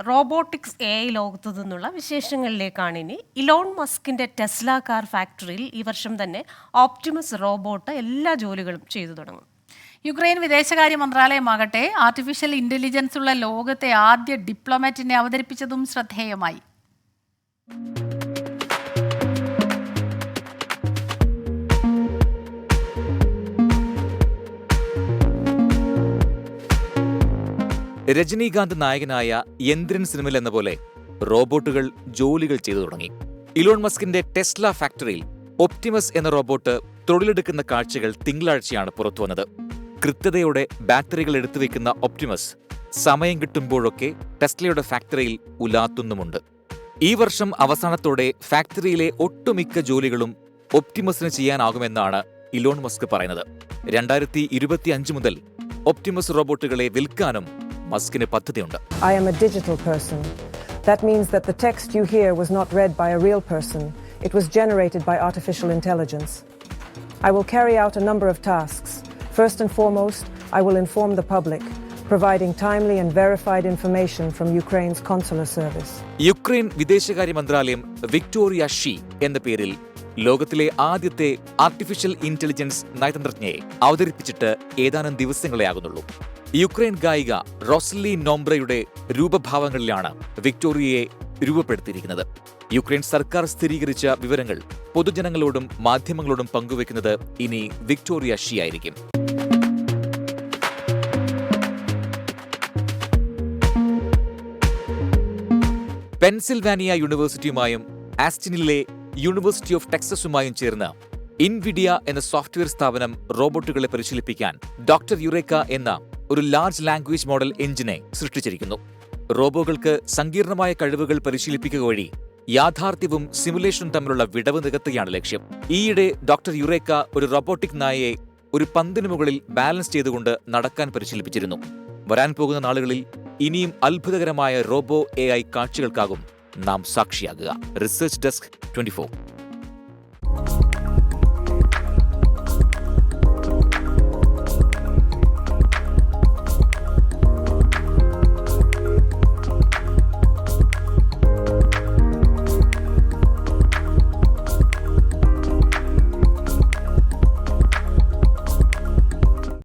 Robotics AI ലോകത്തു നിന്നുള്ള വിശേഷങ്ങളിലേക്കാണ് ഇനി. ഇലോൺ മസ്കിന്റെ ടെസ്ല കാർ ഫാക്ടറിയിൽ ഈ വർഷം തന്നെ ഓപ്റ്റിമസ് റോബോട്ട് എല്ലാ ജോലികളും ചെയ്തു തുടങ്ങും. യുക്രൈൻ വിദേശകാര്യ മന്ത്രാലയമാകട്ടെ ആർട്ടിഫിഷ്യൽ ഇന്റലിജൻസ് ഉള്ള ലോകത്തെ ആദ്യ ഡിപ്ലോമാറ്റിനെ അവതരിപ്പിച്ചതും ശ്രദ്ധേയമായി. രജനീകാന്ത് നായകനായ യന്ത്രൻ സിനിമയിൽ എന്ന പോലെ റോബോട്ടുകൾ ജോലികൾ ചെയ്തു തുടങ്ങി. ഇലോൺ മസ്കിന്റെ ടെസ്ല ഫാക്ടറിയിൽ ഒപ്റ്റിമസ് എന്ന റോബോട്ട് തൊഴിലെടുക്കുന്ന കാഴ്ചകൾ തിങ്കളാഴ്ചയാണ് പുറത്തുവന്നത്. കൃത്യതയോടെ ബാറ്ററികൾ എടുത്തുവെക്കുന്ന ഒപ്റ്റിമസ് സമയം കിട്ടുമ്പോഴൊക്കെ ടെസ്ലയുടെ ഫാക്ടറിയിൽ ഉലാത്തുന്നുമുണ്ട്. ഈ വർഷം അവസാനത്തോടെ ഫാക്ടറിയിലെ ഒട്ടുമിക്ക ജോലികളും ഒപ്റ്റിമസിന് ചെയ്യാനാകുമെന്നാണ് ഇലോൺ മസ്ക് പറയുന്നത്. 2025 മുതൽ ഒപ്റ്റിമസ് റോബോട്ടുകളെ വിൽക്കാനും മസ്കിന് പദ്ധതിയുണ്ട്. I am a digital person. That means that the text you hear was not read by a real person. It was generated by artificial intelligence. I will carry out a number of tasks. First and foremost, I will inform the public, providing timely and verified information from Ukraine's consular service. Ukraine വിദേശകാര്യ മന്ത്രാലയം Victoria she എന്ന പേരിൽ ലോകത്തിലെ ആദ്യത്തെ artificial intelligence നയതന്ത്രജ്ഞയെ അവതരിപ്പിച്ചിട്ട് ഏതാനും ദിവസങ്ങളെ ആകുന്നുള്ളൂ. Ukraine ഗായിക Rosaly നോംബ്രയുടെ രൂപഭാവങ്ങളിലാണ് വിക്ടോറിയയെ രൂപപ്പെടുത്തിയിരിക്കുന്നത്. Ukraine സർക്കാർ സ്ഥിരീകരിച്ച വിവരങ്ങൾ പൊതുജനങ്ങളോടും മാധ്യമങ്ങളോടും പങ്കുവെക്കുന്നത് ഇനി വിക്ടോറിയ ഷീ ആയിരിക്കും. പെൻസിൽവാനിയ യൂണിവേഴ്സിറ്റിയുമായും ആസ്റ്റിനിലെ യൂണിവേഴ്സിറ്റി ഓഫ് ടെക്സസുമായും ചേർന്ന് ഇൻവിഡിയ എന്ന സോഫ്റ്റ്വെയർ സ്ഥാപനം റോബോട്ടുകളെ പരിശീലിപ്പിക്കാൻ ഡോക്ടർ യുറേക്ക എന്ന ഒരു ലാർജ് ലാംഗ്വേജ് മോഡൽ എഞ്ചിനെ സൃഷ്ടിച്ചിരിക്കുന്നു. റോബോകൾക്ക് സങ്കീർണമായ കഴിവുകൾ പരിശീലിപ്പിക്കുക വഴി യാഥാർത്ഥ്യവും സിമുലേഷനും തമ്മിലുള്ള വിടവ് നികത്തുകയാണ് ലക്ഷ്യം. ഈയിടെ ഡോക്ടർ യുറേക്ക ഒരു റോബോട്ടിക് നായയെ ഒരു പന്തിനു മുകളിൽ ബാലൻസ് ചെയ്തുകൊണ്ട് നടക്കാൻ പരിശീലിപ്പിച്ചിരുന്നു. വരാൻ പോകുന്ന നാളുകളിൽ ഇനിയും അത്ഭുതകരമായ റോബോ AI കാഴ്ചകൾക്കാകും നാം സാക്ഷിയാകുക. Research desk 24.